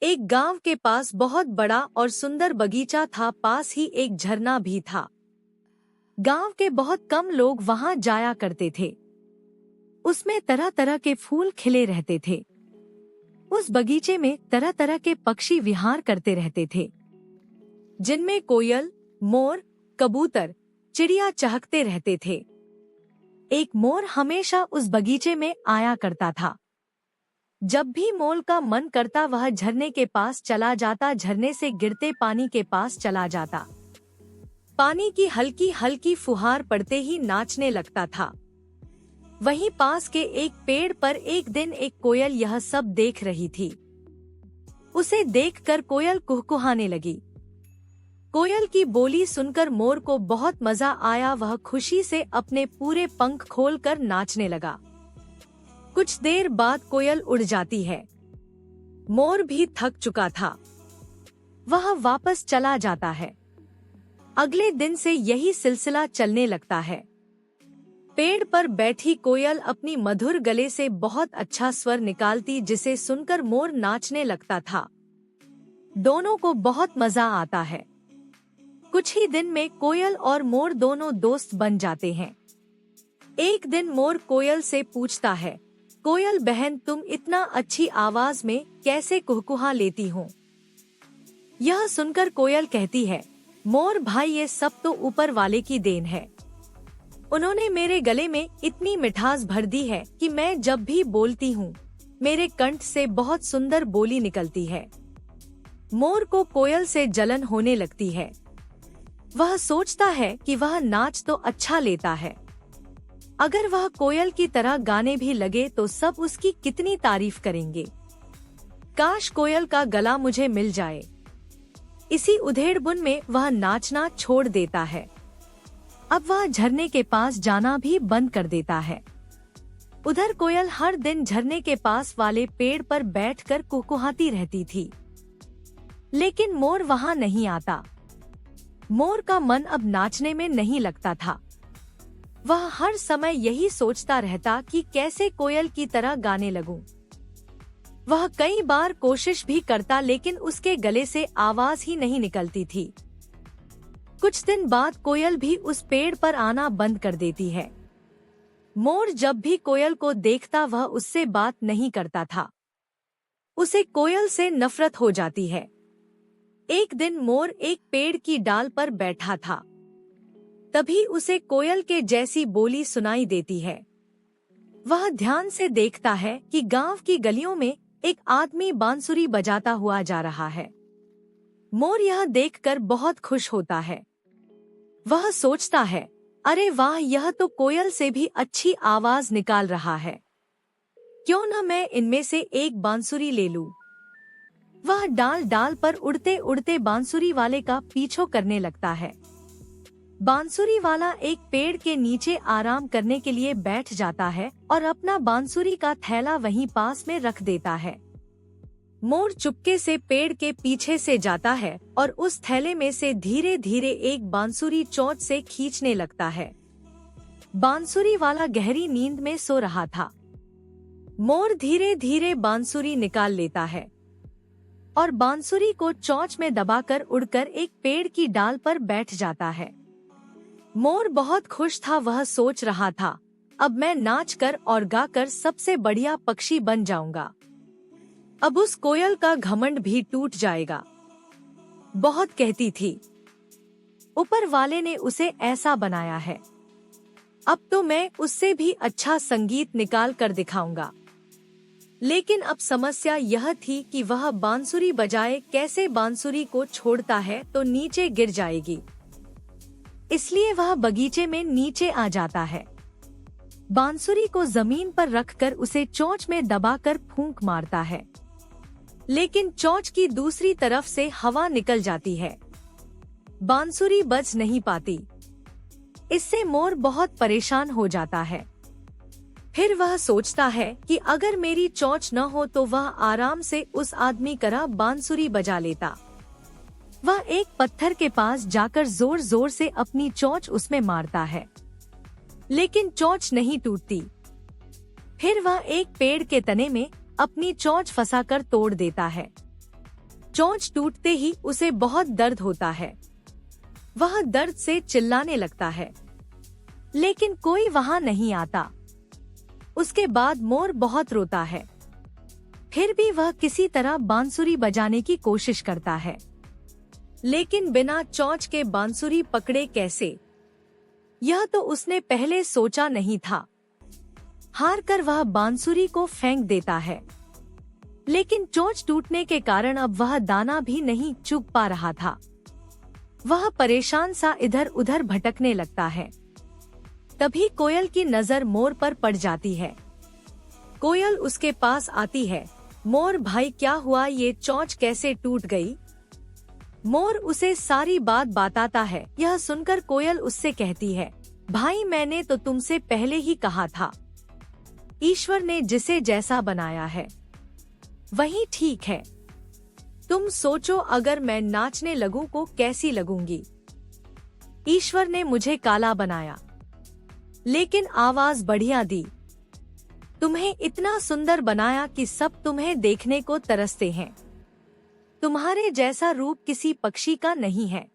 एक गांव के पास बहुत बड़ा और सुंदर बगीचा था। पास ही एक झरना भी था। गांव के बहुत कम लोग वहां जाया करते थे। उसमें तरह तरह के फूल खिले रहते थे। उस बगीचे में तरह तरह के पक्षी विहार करते रहते थे, जिनमें कोयल, मोर, कबूतर, चिड़िया चहकते रहते थे। एक मोर हमेशा उस बगीचे में आया करता था। जब भी मोर का मन करता वह झरने के पास चला जाता, झरने से गिरते पानी के पास चला जाता। पानी की हल्की हल्की फुहार पड़ते ही नाचने लगता था। वहीं पास के एक पेड़ पर एक दिन एक कोयल यह सब देख रही थी। उसे देखकर कोयल कुहकुहाने लगी। कोयल की बोली सुनकर मोर को बहुत मजा आया। वह खुशी से अपने पूरे पंख खोलकर नाचने लगा। कुछ देर बाद कोयल उड़ जाती है। मोर भी थक चुका था। वह वापस चला जाता है। अगले दिन से यही सिलसिला चलने लगता है। पेड़ पर बैठी कोयल अपनी मधुर गले से बहुत अच्छा स्वर निकालती, जिसे सुनकर मोर नाचने लगता था। दोनों को बहुत मजा आता है। कुछ ही दिन में कोयल और मोर दोनों दोस्त बन जाते हैं। एक दिन मोर कोयल से पूछता है, कोयल बहन, तुम इतना अच्छी आवाज में कैसे कुहकुहा लेती हो? यह सुनकर कोयल कहती है, मोर भाई, ये सब तो ऊपर वाले की देन है। उन्होंने मेरे गले में इतनी मिठास भर दी है कि मैं जब भी बोलती हूँ मेरे कंठ से बहुत सुंदर बोली निकलती है। मोर को कोयल से जलन होने लगती है। वह सोचता है कि वह नाच तो अच्छा लेता है, अगर वह कोयल की तरह गाने भी लगे तो सब उसकी कितनी तारीफ करेंगे। काश कोयल का गला मुझे मिल जाए। इसी उधेड़बुन में वह नाचना छोड़ देता है। अब वह झरने के पास जाना भी बंद कर देता है। उधर कोयल हर दिन झरने के पास वाले पेड़ पर बैठकर कुहकुहाती रहती थी, लेकिन मोर वहां नहीं आता। मोर का मन अब नाचने में नहीं लगता था। वह हर समय यही सोचता रहता कि कैसे कोयल की तरह गाने लगूं। वह कई बार कोशिश भी करता, लेकिन उसके गले से आवाज ही नहीं निकलती थी। कुछ दिन बाद कोयल भी उस पेड़ पर आना बंद कर देती है। मोर जब भी कोयल को देखता वह उससे बात नहीं करता था। उसे कोयल से नफरत हो जाती है। एक दिन मोर एक पेड़ की डाल पर बैठा था। तभी उसे कोयल के जैसी बोली सुनाई देती है। वह ध्यान से देखता है कि गांव की गलियों में एक आदमी बांसुरी बजाता हुआ जा रहा है। मोर यह देखकर बहुत खुश होता है। वह सोचता है, अरे वाह, यह तो कोयल से भी अच्छी आवाज निकाल रहा है। क्यों न मैं इनमें से एक बांसुरी ले लूं। वह डाल डाल पर उड़ते उड़ते बांसुरी वाले का पीछा करने लगता है। बांसुरी वाला एक पेड़ के नीचे आराम करने के लिए बैठ जाता है और अपना बांसुरी का थैला वहीं पास में रख देता है। मोर चुपके से पेड़ के पीछे से जाता है और उस थैले में से धीरे धीरे एक बांसुरी चोंच से खींचने लगता है। बांसुरी वाला गहरी नींद में सो रहा था। मोर धीरे धीरे बांसुरी निकाल लेता है और बांसुरी को चोंच में दबाकर उड़कर एक पेड़ की डाल पर बैठ जाता है। मोर बहुत खुश था। वह सोच रहा था, अब मैं नाचकर और गाकर सबसे बढ़िया पक्षी बन जाऊंगा। अब उस कोयल का घमंड भी टूट जाएगा। बहुत कहती थी, ऊपर वाले ने उसे ऐसा बनाया है, अब तो मैं उससे भी अच्छा संगीत निकाल कर दिखाऊंगा। लेकिन अब समस्या यह थी कि वह बांसुरी बजाए कैसे। बांसुरी को छोड़ता है तो नीचे गिर जाएगी, इसलिए वह बगीचे में नीचे आ जाता है। बांसुरी को जमीन पर रखकर उसे चोंच में दबाकर फूंक मारता है, लेकिन चोंच की दूसरी तरफ से हवा निकल जाती है। बांसुरी बज नहीं पाती। इससे मोर बहुत परेशान हो जाता है। फिर वह सोचता है कि अगर मेरी चोंच न हो तो वह आराम से उस आदमी तरह बांसुरी बजा लेता। वह एक पत्थर के पास जाकर जोर जोर से अपनी चोंच उसमें मारता है, लेकिन चोंच नहीं टूटती। फिर वह एक पेड़ के तने में अपनी चोंच फंसाकर तोड़ देता है। चोंच टूटते ही उसे बहुत दर्द होता है। वह दर्द से चिल्लाने लगता है, लेकिन कोई वहां नहीं आता। उसके बाद मोर बहुत रोता है। फिर भी वह किसी तरह बांसुरी बजाने की कोशिश करता है, लेकिन बिना चोंच के बांसुरी पकड़े कैसे, यह तो उसने पहले सोचा नहीं था। हार कर वह बांसुरी को फेंक देता है, लेकिन चोंच टूटने के कारण अब वह दाना भी नहीं चुग पा रहा था। वह परेशान सा इधर उधर भटकने लगता है। तभी कोयल की नजर मोर पर पड़ जाती है। कोयल उसके पास आती है। मोर भाई, क्या हुआ, ये चोंच कैसे टूट गई? मोर उसे सारी बात बताता है। यह सुनकर कोयल उससे कहती है, भाई मैंने तो तुमसे पहले ही कहा था, ईश्वर ने जिसे जैसा बनाया है वही ठीक है। तुम सोचो, अगर मैं नाचने लगूं को कैसी लगूंगी? ईश्वर ने मुझे काला बनाया, लेकिन आवाज बढ़िया दी। तुम्हें इतना सुंदर बनाया कि सब तुम्हें देखने को तरसते हैं। तुम्हारे जैसा रूप किसी पक्षी का नहीं है।